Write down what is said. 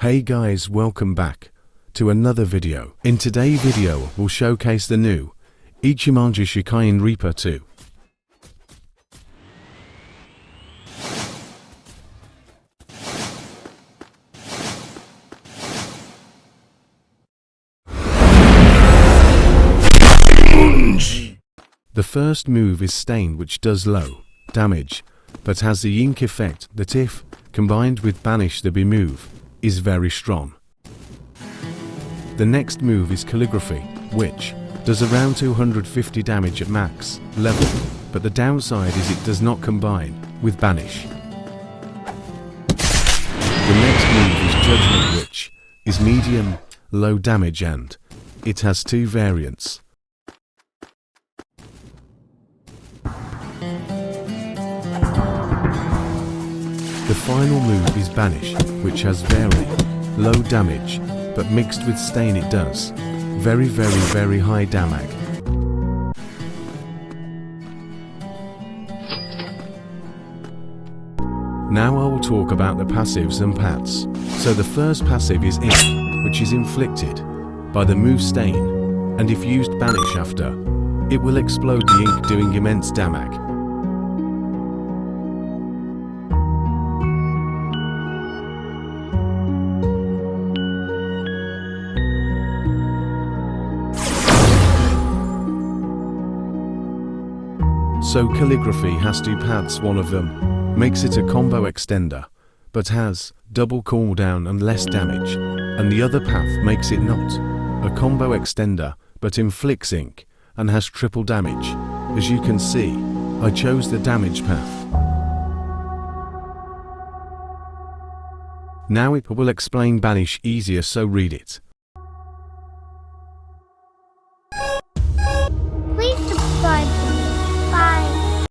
Hey guys, welcome back to another video. In today's video, we'll showcase the new Ichimonji SHIKAI in REAPER 2. The first move is Stain, which does low damage, but has the ink effect that if combined with Banish the B move is very strong. The next move is Calligraphy, which does around 250 damage at max level, but the downside is it does not combine with Banish. The next move is Judgment, which is medium low damage and it has two variants. The final move is Banish, which has very low damage, but mixed with Stain it does very high damage. Now I will talk about the passives and paths. So the first passive is Ink, which is inflicted by the move Stain, and if used Banish after, it will explode the ink, doing immense damage. So Calligraphy has two paths. One of them makes it a combo extender, but has double cooldown and less damage, and the other path makes it not a combo extender, but inflicts ink and has triple damage. As you can see, I chose the damage path. Now it will explain Banish easier, so read it. Please subscribe